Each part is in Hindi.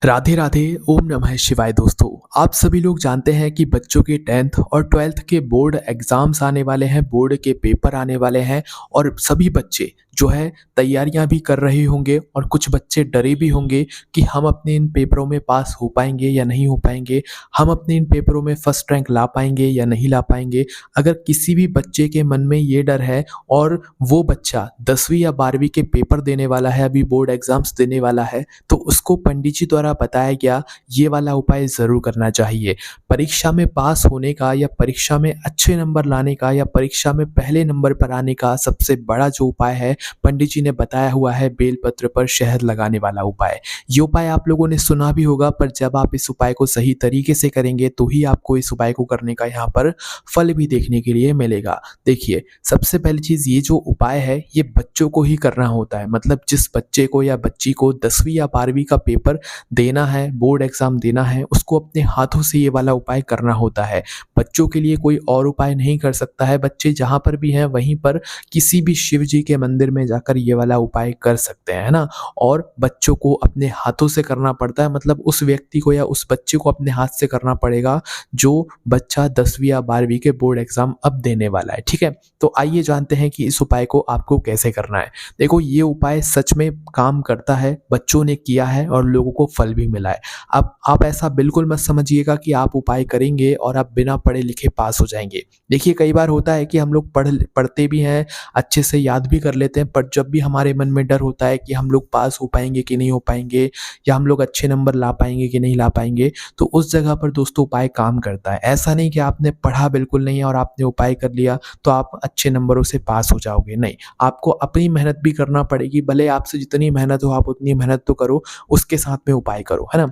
राधे राधे। ओम नमः शिवाय। दोस्तों, आप सभी लोग जानते हैं कि बच्चों के 10th और 12th के बोर्ड एग्जाम्स आने वाले हैं, बोर्ड के पेपर आने वाले हैं और सभी बच्चे जो है तैयारियां भी कर रहे होंगे और कुछ बच्चे डरे भी होंगे कि हम अपने इन पेपरों में पास हो पाएंगे या नहीं हो पाएंगे, हम अपने इन पेपरों में फर्स्ट रैंक ला पाएंगे या नहीं ला पाएंगे। अगर किसी भी बच्चे के मन में ये डर है और वो बच्चा 10वीं या 12वीं के पेपर देने वाला है, अभी बोर्ड एग्जाम्स देने वाला है, तो उसको पंडित जी द्वारा बताया गया ये वाला उपाय ज़रूर करना चाहिए। परीक्षा में पास होने का या परीक्षा में अच्छे नंबर लाने का या परीक्षा में पहले नंबर पर आने का सबसे बड़ा जो उपाय है, पंडित जी ने बताया हुआ है बेलपत्र पर शहद लगाने वाला उपाय। ये उपाय आप लोगों ने सुना भी होगा, पर जब आप इस उपाय को सही तरीके से करेंगे तो ही आपको इस उपाय को करने का यहाँ पर फल भी देखने के लिए मिलेगा। देखिए, सबसे पहली चीज़, ये जो उपाय है ये बच्चों को ही करना होता है। मतलब जिस बच्चे को या बच्ची को 10वीं या 12वीं का पेपर देना है, बोर्ड एग्जाम देना है, उसको अपने हाथों से ये वाला उपाय करना होता है। बच्चों के लिए कोई और उपाय नहीं कर सकता है। बच्चे जहाँ पर भी हैं वहीं पर किसी भी शिव जी के मंदिर में जाकर ये वाला उपाय कर सकते हैं, है ना। और बच्चों को अपने हाथों से करना पड़ता है, मतलब उस व्यक्ति को या उस बच्चे को अपने हाथ से करना पड़ेगा जो बच्चा 10वीं या 12वीं के बोर्ड एग्जाम अब देने वाला है। ठीक है, तो आइए जानते हैं कि इस उपाय को आपको कैसे करना है। देखो, ये उपाय सच में काम करता है, बच्चों ने किया है और लोगों को फल भी मिला है। अब आप ऐसा बिल्कुल मत समझिएगा कि आप उपाय करेंगे और आप बिना पढ़े लिखे पास हो जाएंगे। देखिए, कई बार होता है कि हम लोग पढ़ते भी हैं, अच्छे से याद भी कर लेते हैं, पर जब भी हमारे मन में डर होता है कि हम लोग पास हो पाएंगे कि नहीं हो पाएंगे, या हम लोग अच्छे नंबर ला पाएंगे कि नहीं ला पाएंगे, तो उस जगह पर दोस्तों उपाय काम करता है। ऐसा नहीं कि आपने पढ़ा बिल्कुल नहीं है और आपने उपाय कर लिया तो आप अच्छे नंबरों से पास हो जाओगे। नहीं, आपको अपनी मेहनत भी करना पड़ेगी। भले आपसे जितनी मेहनत हो आप उतनी मेहनत तो करो, उसके साथ में उपाय करो, है ना।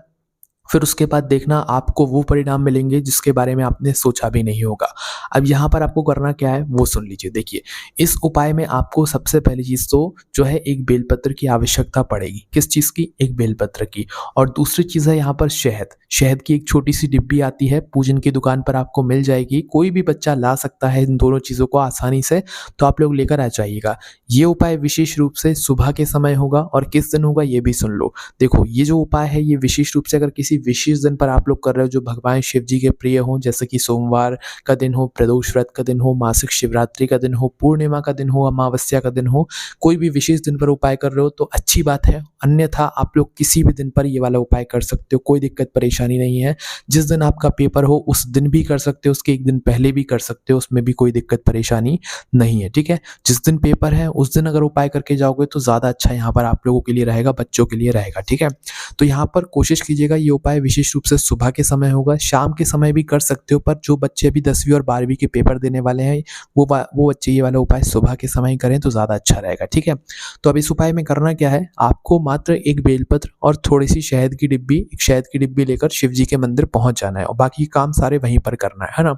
फिर उसके बाद देखना आपको वो परिणाम मिलेंगे जिसके बारे में आपने सोचा भी नहीं होगा। अब यहाँ पर आपको करना क्या है वो सुन लीजिए। देखिए, इस उपाय में आपको सबसे पहली चीज़ तो जो है एक बेलपत्र की आवश्यकता पड़ेगी। किस चीज़ की? एक बेलपत्र की। और दूसरी चीज़ है यहाँ पर शहद। शहद की एक छोटी सी डिब्बी आती है, पूजन की दुकान पर आपको मिल जाएगी। कोई भी बच्चा ला सकता है इन दोनों चीज़ों को आसानी से, तो आप लोग लेकर आ जाइएगा। ये उपाय विशेष रूप से सुबह के समय होगा और किस दिन होगा ये भी सुन लो। देखो, ये जो उपाय है ये विशेष रूप से अगर किसी विशेष दिन पर आप लोग कर रहे हो जो भगवान शिव जी के प्रिय हो, जैसे कि सोमवार का दिन हो, प्रदोष व्रत का दिन हो, मासिक शिवरात्रि का दिन हो, पूर्णिमा का दिन हो, अमावस्या का दिन हो, कोई भी विशेष दिन पर उपाय कर रहे हो तो अच्छी बात है। अन्यथा आप लोग किसी भी दिन पर ये वाला उपाय कर सकते हो, कोई दिक्कत परेशानी नहीं है। जिस दिन आपका पेपर हो उस दिन भी कर सकते हो, उसके एक दिन पहले भी कर सकते हो, उसमें भी कोई दिक्कत परेशानी नहीं है। ठीक है, जिस दिन पेपर है उस दिन अगर उपाय करके जाओगे तो ज़्यादा अच्छा यहाँ पर आप लोगों के लिए रहेगा, बच्चों के लिए रहेगा। ठीक है, तो यहाँ पर कोशिश कीजिएगा ये उपाय विशेष रूप से सुबह के समय होगा, शाम के समय भी कर सकते हो, पर जो बच्चे अभी 10वीं और 12वीं के पेपर देने वाले हैं वो बच्चे ये वाला उपाय सुबह के समय ही करें तो ज़्यादा अच्छा रहेगा। ठीक है, तो अब इस उपाय में करना क्या है, आपको मात्र एक बेलपत्र और थोड़ी सी शहद की डिब्बी, एक शहद की डिब्बी लेकर शिव जी के मंदिर पहुंच जाना है और बाकी काम सारे वहीं पर करना है ना।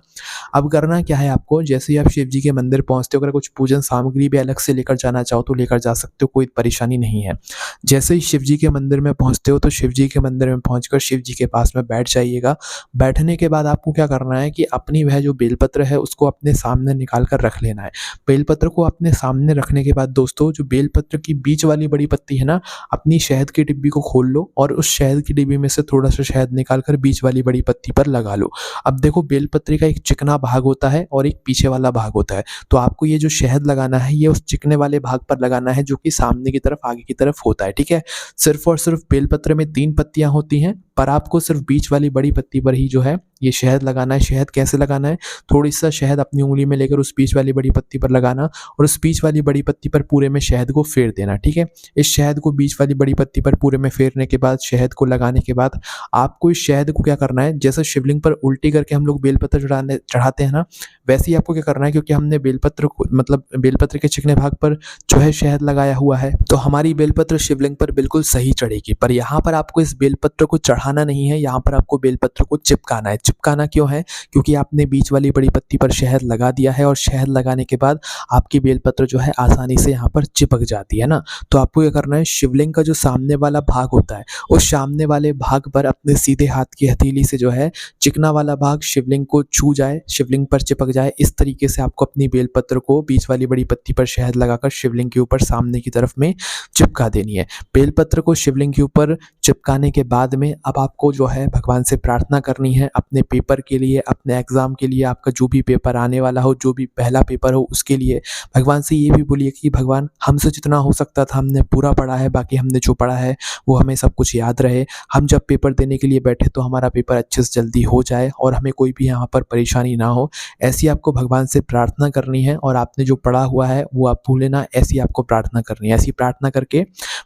अब करना क्या है आपको, जैसे ही आप शिव जी के मंदिर पहुंचते हो, अगर कुछ पूजन सामग्री भी अलग से लेकर जाना चाहो तो लेकर जा सकते हो, कोई परेशानी नहीं है। जैसे ही शिव जी के मंदिर में पहुंचते हो तो शिव जी के मंदिर में पहुंचकर शिव जी के पास में बैठ जाइएगा। बैठने के बाद आपको क्या करना है कि अपनी वह जो बेलपत्र है उसको अपने सामने निकाल कर रख लेना है। बेलपत्र को अपने सामने रखने के बाद दोस्तों, जो बेलपत्र की बीच वाली बड़ी पत्ती है ना, अपनी शहद की डिब्बी को खोल लो और उस शहद की डिब्बी में से थोड़ा सा शहद निकाल कर बीच वाली बड़ी पत्ती पर लगा लो। अब देखो, बेलपत्री का एक चिकना भाग होता है और एक पीछे वाला भाग होता है, तो आपको ये जो शहद लगाना है ये उस चिकने वाले भाग पर लगाना है जो कि सामने की तरफ, आगे की तरफ होता है। ठीक है, सिर्फ और सिर्फ बेलपत्र में 3 पत्तियां होती हैं, पर आपको सिर्फ बीच वाली बड़ी पत्ती पर ही जो है ये शहद लगाना है। शहद कैसे लगाना है, थोड़ी सा शहद अपनी उंगली में लेकर उस बीच वाली बड़ी पत्ती पर लगाना और उस बीच वाली बड़ी पत्ती पर पूरे में शहद को फेर देना। ठीक है, इस शहद को बीच वाली बड़ी पत्ती पर पूरे में फेरने के बाद, शहद को लगाने के बाद आपको इस शहद को क्या करना है, जैसे शिवलिंग पर उल्टी करके हम लोग बेलपत्र चढ़ाते हैं ना, वैसे ही आपको क्या करना है, क्योंकि हमने बेलपत्र को, मतलब बेलपत्र के चिकने भाग पर जो है शहद लगाया हुआ है, तो हमारी बेलपत्र शिवलिंग पर बिल्कुल सही चढ़ेगी। पर यहाँ पर आपको इस बेलपत्र को चढ़ाना नहीं है, यहाँ पर आपको बेलपत्र को चिपकाना है। चिपकाना क्यों है? क्योंकि आपने बीच वाली बड़ी पत्ती पर शहद लगा दिया है और शहद लगाने के बाद आपकी बेलपत्र जो है आसानी से यहाँ पर चिपक जाती है ना। तो आपको क्या करना है, शिवलिंग का जो सामने वाला भाग होता है, उस सामने वाले भाग पर अपने सीधे हाथ की हथेली से जो है चिकना वाला भाग शिवलिंग को छू जाए, शिवलिंग पर चिपक जाए। इस तरीके से आपको अपनी बेलपत्र को बीच वाली बड़ी पत्ती पर शहद लगाकर शिवलिंग के ऊपर सामने की तरफ में चिपका देनी है। बेलपत्र को शिवलिंग के ऊपर चिपकाने के बाद में अब आपको जो है भगवान से प्रार्थना करनी है अपने पेपर के लिए, अपने एग्ज़ाम के लिए, आपका जो भी पेपर आने वाला हो, जो भी पहला पेपर हो उसके लिए। भगवान से ये भी बोलिए कि भगवान हमसे जितना हो सकता था हमने पूरा पढ़ा है, बाकी हमने जो पढ़ा है वो हमें सब कुछ याद रहे। हम जब पेपर देने के लिए बैठे तो हमारा पेपर अच्छे से जल्दी हो जाए और हमें कोई भी यहाँ पर परेशानी ना हो। ऐसी आपको भगवान से प्रार्थना करनी है और आपने जो पढ़ा हुआ है वो आप भूले ना, ऐसी आपको प्रार्थना करनी है। ऐसी प्रार्थना करके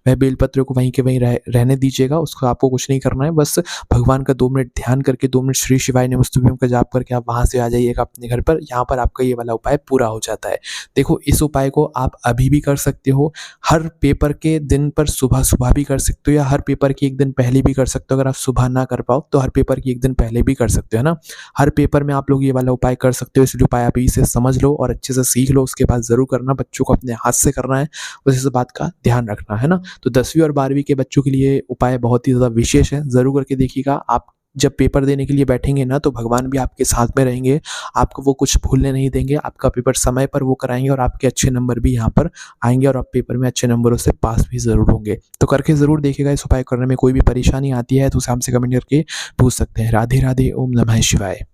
वह बेलपत्र को वहीं के वहीं रहने दीजिएगा, उसको आपको कुछ नहीं करना है। बस भगवान का 2 मिनट ध्यान करके 2 मिनट श्री शिवाय नमस्तुभ्यम का जाप करके आप वहाँ से आ जाइएगा अपने घर पर। यहाँ पर आपका ये वाला उपाय पूरा हो जाता है। देखो, इस उपाय को आप अभी भी कर सकते हो, हर पेपर के दिन पर सुबह-सुबह भी कर सकते हो या हर पेपर के 1 दिन पहले भी कर सकते हो। अगर आप सुबह ना कर पाओ तो हर पेपर के 1 दिन पहले भी कर सकते हो, है ना? हर पेपर में आप लोग ये वाला उपाय कर सकते हो, इसलिए उपाय आप अभी से समझ लो और अच्छे से सीख लो। उसके बाद ज़रूर करना, बच्चों को अपने हाथ से करना है, बस इस बात का ध्यान रखना, है ना? तो 10वीं और 12वीं के बच्चों के लिए उपाय बहुत ही ज़्यादा विशेष है, ज़रूर करके देखिएगा। आप जब पेपर देने के लिए बैठेंगे ना तो भगवान भी आपके साथ में रहेंगे, आपको वो कुछ भूलने नहीं देंगे, आपका पेपर समय पर वो कराएँगे और आपके अच्छे नंबर भी यहाँ पर आएँगे और आप पेपर में अच्छे नंबरों से पास भी ज़रूर होंगे। तो करके ज़रूर देखिएगा, इस उपाय करने में कोई भी परेशानी आती है तो उसे हमसे कमेंट करके पूछ सकते हैं। राधे राधे, ओम नमः शिवाय।